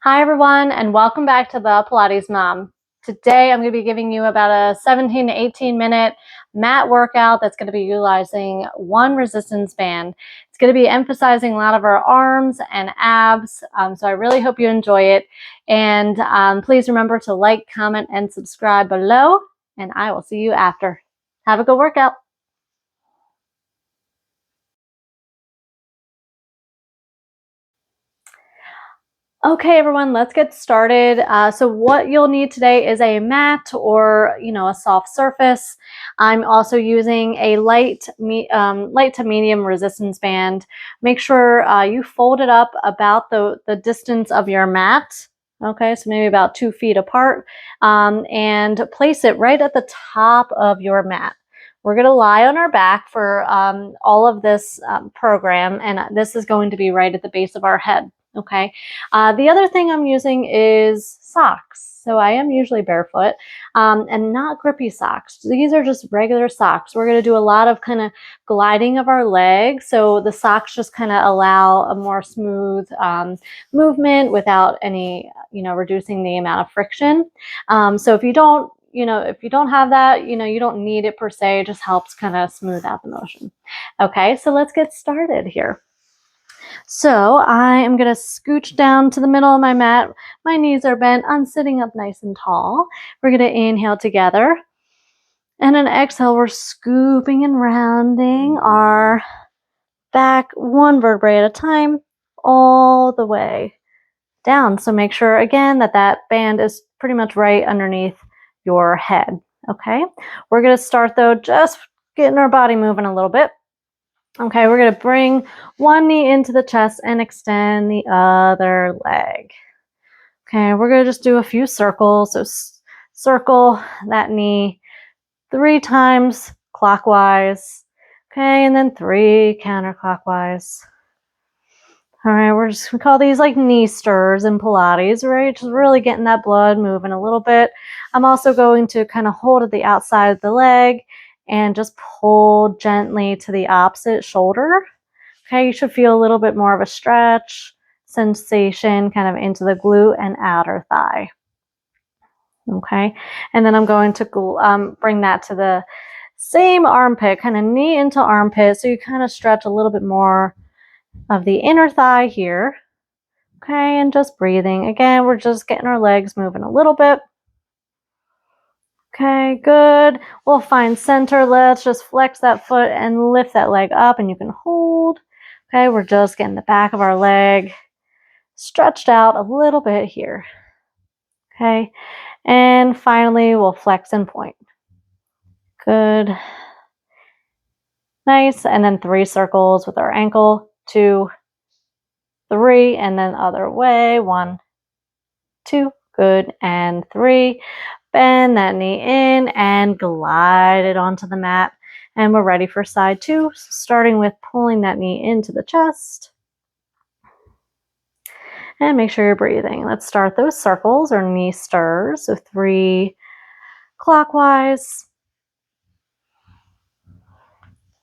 Hi everyone, and welcome back to the Pilates Mom. Today I'm going to be giving you about a 17 to 18 minute mat workout that's going to be utilizing one resistance band. It's going to be emphasizing a lot of our arms and abs, so I really hope you enjoy it. And please remember to like, comment, and subscribe below, and I will see you after. Have a good workout. Okay, everyone, let's get started. So what you'll need today is a mat or, a soft surface. I'm also using a light to medium resistance band. Make sure you fold it up about the distance of your mat. Okay, so maybe about 2 feet apart, and place it right at the top of your mat. We're going to lie on our back for all of this program, and this is going to be right at the base of our head. Okay. The other thing I'm using is socks. So I am usually barefoot and not grippy socks. These are just regular socks. We're going to do a lot of kind of gliding of our legs. So the socks just kind of allow a more smooth movement without any, reducing the amount of friction. So if you don't have that, you don't need it per se. It just helps kind of smooth out the motion. Okay, so let's get started here. So I am going to scooch down to the middle of my mat. My knees are bent. I'm sitting up nice and tall. We're going to inhale together. And an exhale, we're scooping and rounding our back one vertebrae at a time all the way down. So make sure, again, that band is pretty much right underneath your head. Okay, we're going to start, though, just getting our body moving a little bit. Okay, we're going to bring one knee into the chest and extend the other leg. Okay, we're going to just do a few circles. So circle that knee 3 times clockwise. Okay, and then 3 counterclockwise. All right, we call these like knee stirs in Pilates, right? Just really getting that blood moving a little bit. I'm also going to kind of hold at the outside of the leg and just pull gently to the opposite shoulder. Okay, you should feel a little bit more of a stretch sensation kind of into the glute and outer thigh. Okay, and then I'm going to bring that to the same armpit, kind of knee into armpit, so you kind of stretch a little bit more of the inner thigh here. Okay, and just breathing. Again, we're just getting our legs moving a little bit. Okay, good. We'll find center. Let's just flex that foot and lift that leg up, and you can hold. Okay, we're just getting the back of our leg stretched out a little bit here. Okay, and finally we'll flex and point. Good. Nice. And then 3 circles with our ankle. 2, 3, and then other way. 1, 2. Good. And 3. Bend that knee in and glide it onto the mat. And we're ready for side 2. So starting with pulling that knee into the chest. And make sure you're breathing. Let's start those circles or knee stirs. So 3 clockwise.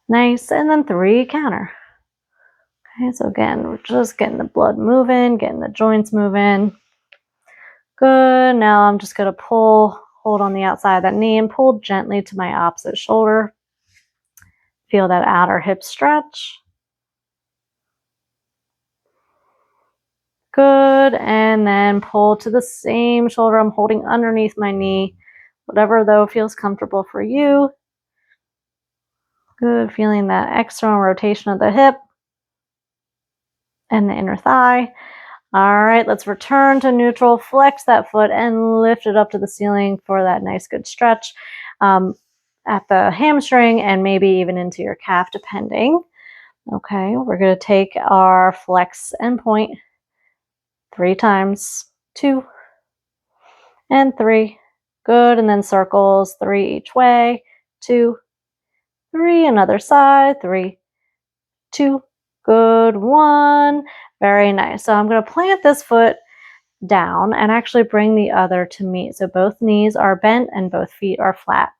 Nice. And then 3 counter. Okay, so again, we're just getting the blood moving, getting the joints moving. Good. Now I'm just going to hold on the outside of that knee and pull gently to my opposite shoulder. Feel that outer hip stretch. Good. And then pull to the same shoulder. I'm holding underneath my knee. Whatever, though, feels comfortable for you. Good. Feeling that external rotation of the hip and the inner thigh. All right, let's return to neutral. Flex that foot and lift it up to the ceiling for that nice good stretch at the hamstring and maybe even into your calf, depending. Okay, we're going to take our flex and point 3 times. 2 and 3. Good, and then circles 3 each way. 2, 3, another side. 3, 2. Good. 1. Very nice. So I'm going to plant this foot down and actually bring the other to meet. So both knees are bent and both feet are flat.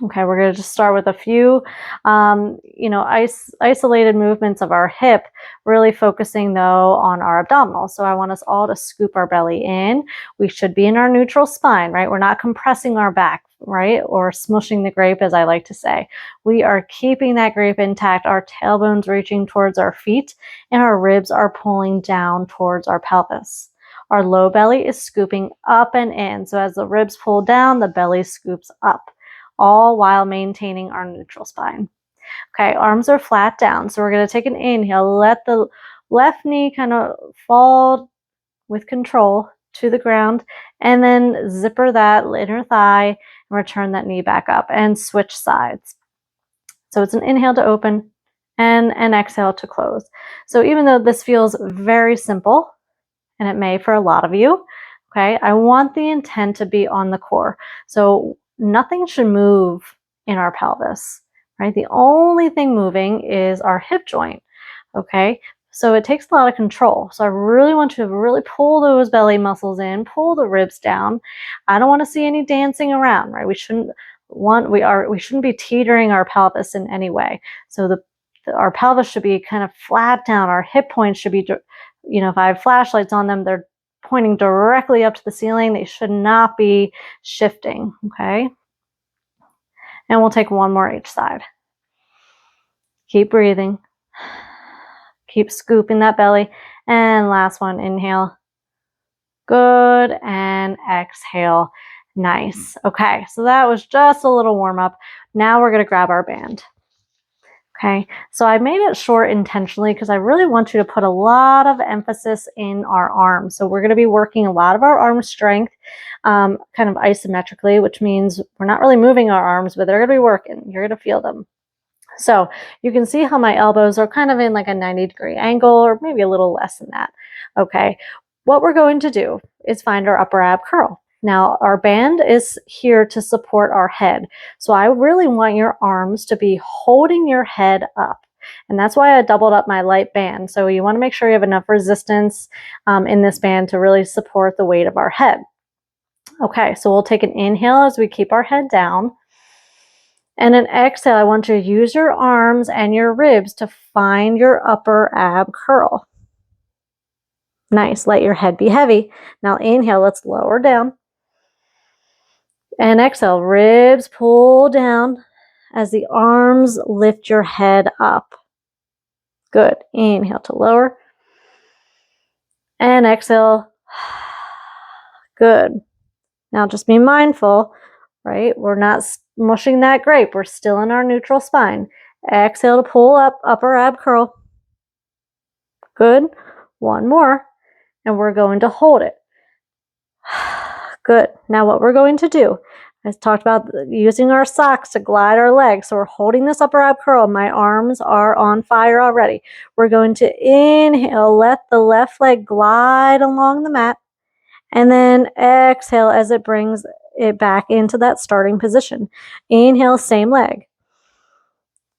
Okay, we're going to just start with a few, isolated movements of our hip, really focusing though on our abdominals. So I want us all to scoop our belly in. We should be in our neutral spine, right? We're not compressing our back, right? Or smushing the grape, as I like to say. We are keeping that grape intact. Our tailbone's reaching towards our feet and our ribs are pulling down towards our pelvis. Our low belly is scooping up and in. So as the ribs pull down, the belly scoops up, all while maintaining our neutral spine. Okay, arms are flat down. So we're going to take an inhale, let the left knee kind of fall with control to the ground, and then zipper that inner thigh and return that knee back up and switch sides. So it's an inhale to open and an exhale to close. So even though this feels very simple, and it may for a lot of you, okay, I want the intent to be on the core. So nothing should move in our pelvis, right? The only thing moving is our hip joint, okay? So it takes a lot of control. So I really want you to really pull those belly muscles in, pull the ribs down. I don't want to see any dancing around, right? We shouldn't be teetering our pelvis in any way. So our pelvis should be kind of flat down. Our hip points should be, if I have flashlights on them, they're pointing directly up to the ceiling. They should not be shifting, okay? And we'll take one more each side. Keep breathing. Keep scooping that belly. And last one, inhale. Good. And exhale. Nice. Okay, so that was just a little warm up. Now we're going to grab our band. Okay, so I made it short intentionally because I really want you to put a lot of emphasis in our arms. So we're going to be working a lot of our arm strength kind of isometrically, which means we're not really moving our arms, but they're going to be working. You're going to feel them. So you can see how my elbows are kind of in like a 90-degree angle, or maybe a little less than that. Okay, what we're going to do is find our upper ab curl. Now, our band is here to support our head. So I really want your arms to be holding your head up. And that's why I doubled up my light band. So you want to make sure you have enough resistance in this band to really support the weight of our head. Okay, so we'll take an inhale as we keep our head down. And an exhale, I want you to use your arms and your ribs to find your upper ab curl. Nice, let your head be heavy. Now inhale, let's lower down. And exhale, ribs pull down as the arms lift your head up. Good, inhale to lower. And exhale, good. Now just be mindful, right? We're not mushing that grape. We're still in our neutral spine. Exhale to pull up, upper ab curl. Good. One more. And we're going to hold it. Good. Now what we're going to do, I talked about using our socks to glide our legs. So we're holding this upper ab curl. My arms are on fire already. We're going to inhale, let the left leg glide along the mat. And then exhale as it brings it back into that starting position. Inhale, same leg.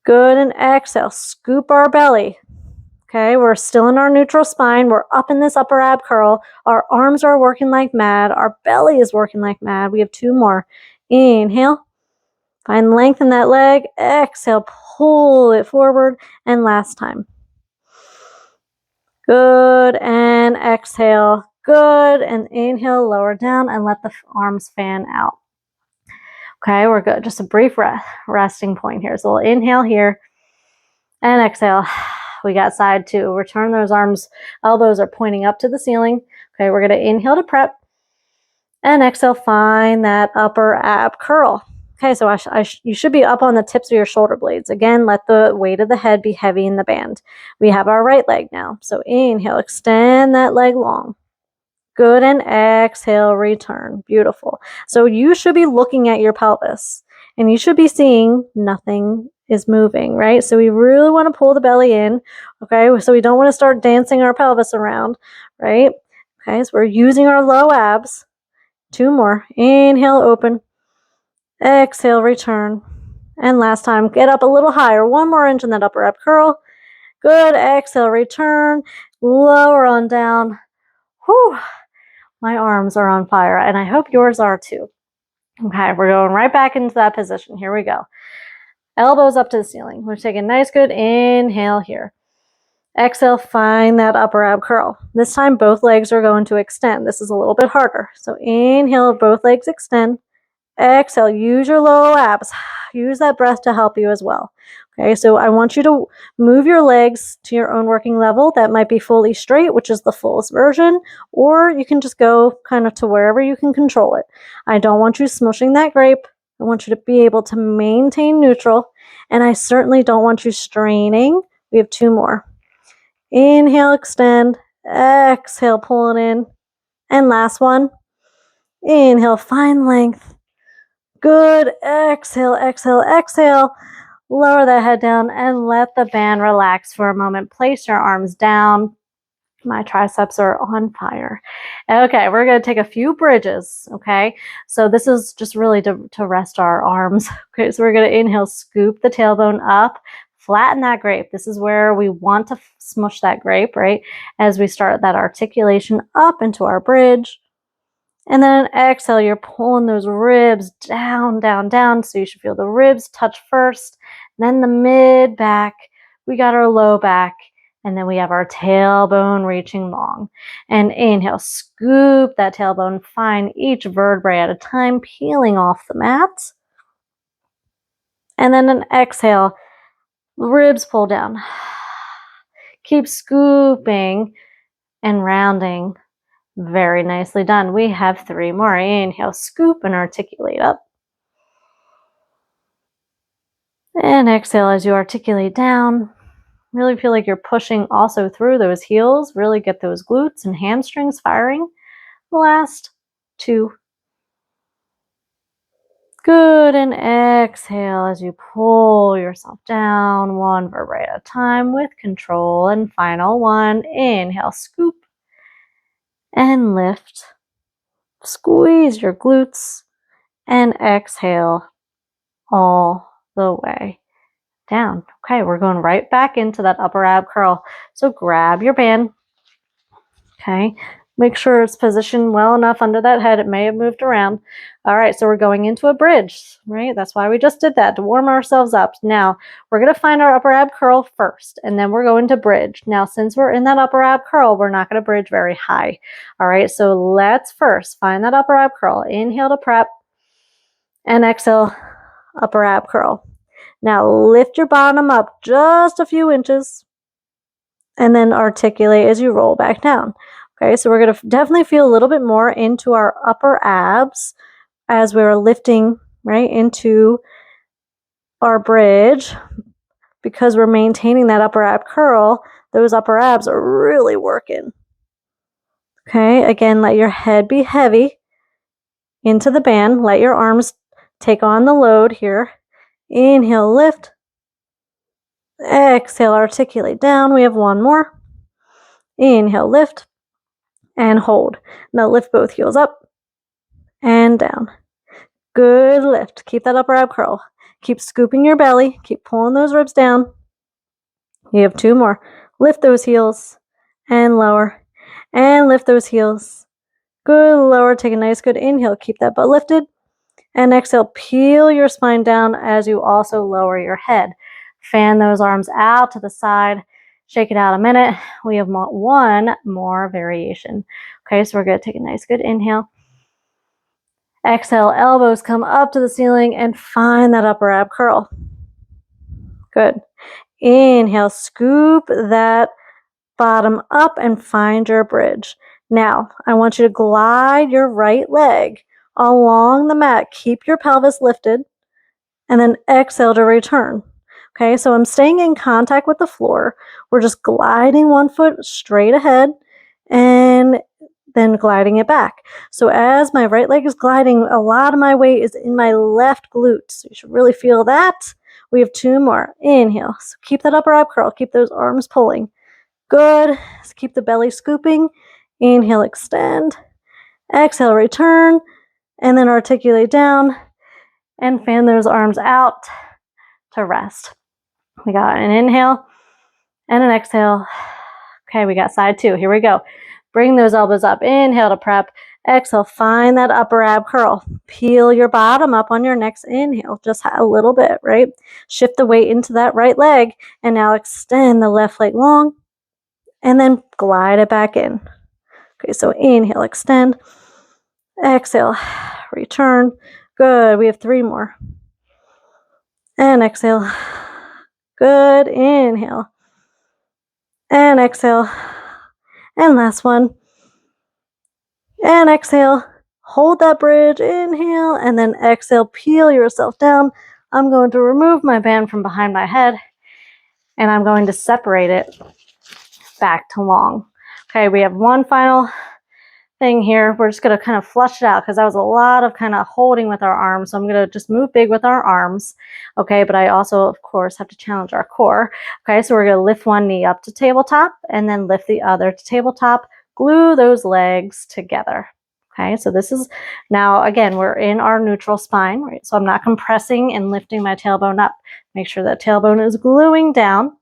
Good, and exhale, scoop our belly. Okay, we're still in our neutral spine. We're up in this upper ab curl. Our arms are working like mad. Our belly is working like mad. We have two more. Inhale, find length in that leg. Exhale, pull it forward. And last time. Good, and exhale. Good, and inhale, lower down, and let the arms fan out. Okay, we're good. Just a brief resting point here. So we'll inhale here and exhale. We got side two. Return those arms. Elbows are pointing up to the ceiling. Okay, we're going to inhale to prep and exhale. Find that upper ab curl. Okay, so you should be up on the tips of your shoulder blades. Again, let the weight of the head be heavy in the band. We have our right leg now. So inhale, extend that leg long. Good, and exhale, return. Beautiful. So you should be looking at your pelvis and you should be seeing nothing is moving, right? So we really want to pull the belly in, okay? So we don't want to start dancing our pelvis around, right? Okay, so we're using our low abs. Two more. Inhale, open. Exhale, return. And last time, get up a little higher. One more inch in that upper ab curl. Good, exhale, return. Lower on down. Whew. My arms are on fire, and I hope yours are too. Okay, we're going right back into that position. Here we go. Elbows up to the ceiling. We're taking a nice good inhale here. Exhale, find that upper ab curl. This time both legs are going to extend. This is a little bit harder. So inhale, both legs extend. Exhale, use your low abs. Use that breath to help you as well. Okay, so I want you to move your legs to your own working level. That might be fully straight, which is the fullest version, or you can just go kind of to wherever you can control it. I don't want you smushing that grape. I want you to be able to maintain neutral, and I certainly don't want you straining. We have 2 more. Inhale, extend. Exhale, pull it in. And last one. Inhale, find length. Good. Exhale, exhale, exhale. Lower that head down and let the band relax for a moment. Place your arms down. My triceps are on fire. Okay, we're going to take a few bridges. Okay, so this is just really to rest our arms. Okay, so we're going to inhale, scoop the tailbone up, flatten that grape. This is where we want to smush that grape, right? As we start that articulation up into our bridge. And then exhale, you're pulling those ribs down, down, down. So you should feel the ribs touch first, then the mid back. We got our low back, and then we have our tailbone reaching long. And inhale, scoop that tailbone, find each vertebrae at a time, peeling off the mat. And then an exhale, ribs pull down. Keep scooping and rounding. Very nicely done. We have 3 more. Inhale, scoop and articulate up. And exhale as you articulate down. Really feel like you're pushing also through those heels. Really get those glutes and hamstrings firing. Last 2. Good. And exhale as you pull yourself down 1 vertebrae at a time with control. And final 1. Inhale, scoop and lift. Squeeze your glutes and exhale all the way down. Okay, we're going right back into that upper ab curl. So grab your band. Okay, make sure it's positioned well enough under that head. It may have moved around. All right, so we're going into a bridge, right? That's why we just did that, to warm ourselves up. Now, we're going to find our upper ab curl first, and then we're going to bridge. Now, since we're in that upper ab curl, we're not going to bridge very high. All right, so let's first find that upper ab curl. Inhale to prep, and exhale, upper ab curl. Now lift your bottom up just a few inches and then articulate as you roll back down. Okay, so we're going to definitely feel a little bit more into our upper abs as we're lifting right into our bridge. Because we're maintaining that upper ab curl, those upper abs are really working. Okay, again, let your head be heavy into the band. Let your arms take on the load here. Inhale, lift. Exhale, articulate down. We have 1 more. Inhale, lift and hold. Now lift both heels up and down. Good lift. Keep that upper ab curl. Keep scooping your belly. Keep pulling those ribs down. You have 2 more. Lift those heels and lower. And lift those heels. Good, lower. Take a nice good inhale. Keep that butt lifted. And exhale, peel your spine down as you also lower your head. Fan those arms out to the side. Shake it out a minute. We have 1 more variation. Okay, so we're going to take a nice good inhale. Exhale, elbows come up to the ceiling and find that upper ab curl. Good. Inhale, scoop that bottom up and find your bridge. Now, I want you to glide your right leg along the mat. Keep your pelvis lifted and then exhale to return. Okay, so I'm staying in contact with the floor. We're just gliding 1 foot straight ahead and then gliding it back. So as my right leg is gliding, a lot of my weight is in my left glute. So you should really feel that. We have 2 more. Inhale. So keep that upper ab curl. Keep those arms pulling. Good. So keep the belly scooping. Inhale, extend. Exhale, return. And then articulate down and fan those arms out to rest. We got an inhale and an exhale. Okay, we got side 2. Here we go. Bring those elbows up. Inhale to prep. Exhale, find that upper ab curl. Peel your bottom up on your next inhale, just a little bit, right? Shift the weight into that right leg, and now extend the left leg long, and then glide it back in. Okay, so inhale, extend. Exhale, return. Good, we have 3 more. And exhale. Good, inhale. And exhale. And last one. And exhale. Hold that bridge, inhale, and then exhale, peel yourself down. I'm going to remove my band from behind my head, and I'm going to separate it back to long. Okay, we have one final thing here. We're just going to kind of flush it out because that was a lot of kind of holding with our arms. So I'm going to just move big with our arms. Okay, but I also, of course, have to challenge our core. Okay, so we're going to lift one knee up to tabletop and then lift the other to tabletop. Glue those legs together. Okay, so this is now, again, we're in our neutral spine, right? So I'm not compressing and lifting my tailbone up. Make sure that tailbone is gluing down.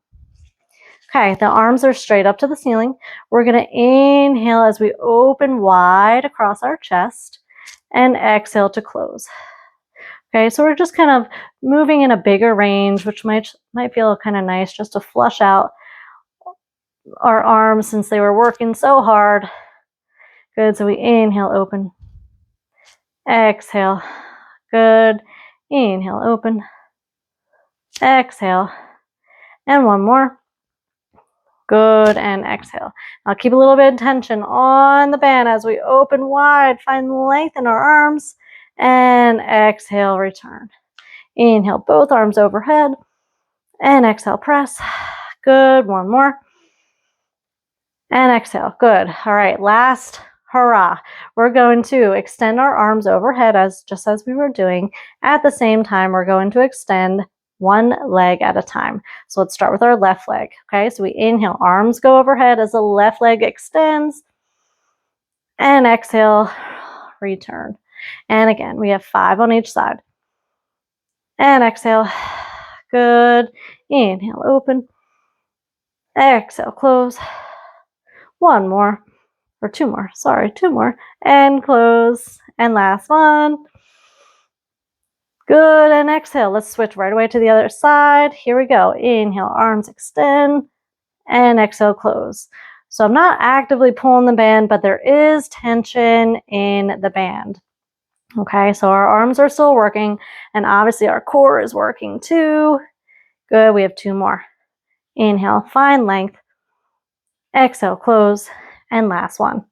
Okay, the arms are straight up to the ceiling. We're going to inhale as we open wide across our chest and exhale to close. Okay, so we're just kind of moving in a bigger range, which might feel kind of nice just to flush out our arms since they were working so hard. Good, so we inhale, open. Exhale. Good. Inhale, open. Exhale. And one more. Good, and exhale. Now keep a little bit of tension on the band as we open wide, find length in our arms, and exhale, return. Inhale, both arms overhead, and exhale, press. Good, one more. And exhale, good. All right, last hurrah. We're going to extend our arms overhead just as we were doing. At the same time, we're going to extend one leg at a time. So let's start with our left leg. Okay, so we inhale, arms go overhead as the left leg extends. And exhale, return. And again, we have 5 on each side. And exhale. Good. Inhale, open. Exhale, close. One more. Or 2 more. Sorry, 2 more. And close. And last one. Good, and exhale. Let's switch right away to the other side. Here we go. Inhale, arms extend, and exhale, close. So I'm not actively pulling the band, but there is tension in the band. Okay, so our arms are still working, and obviously our core is working too. Good, we have 2 more. Inhale, find length. Exhale, close, and last one.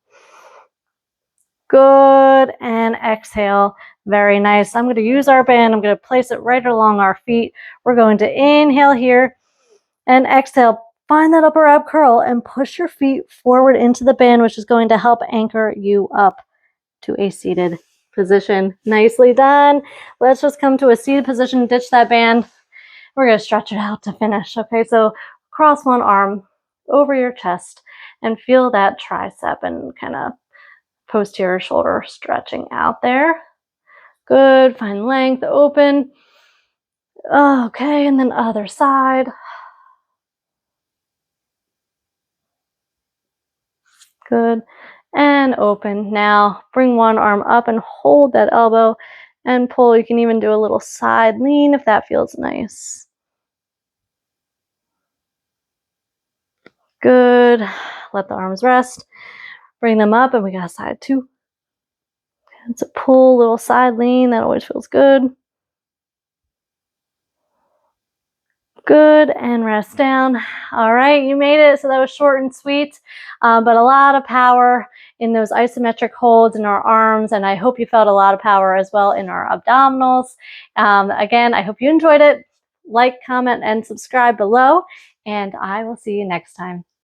Good, and exhale. Very nice. I'm going to use our band. I'm going to place it right along our feet. We're going to inhale here and exhale. Find that upper ab curl and push your feet forward into the band, which is going to help anchor you up to a seated position. Nicely done. Let's just come to a seated position, ditch that band. We're going to stretch it out to finish. Okay, so cross one arm over your chest and feel that tricep and kind of posterior shoulder stretching out there. Good, find length, open. Okay, and then other side. Good, and open. Now bring one arm up and hold that elbow and pull. You can even do a little side lean if that feels nice. Good, let the arms rest. Bring them up and we got side 2. It's a pull, little side lean, that always feels good. Good, and rest down. All right, you made it. So that was short and sweet, but a lot of power in those isometric holds in our arms, and I hope you felt a lot of power as well in our abdominals. Again, I hope you enjoyed it. Like, comment, and subscribe below, and I will see you next time.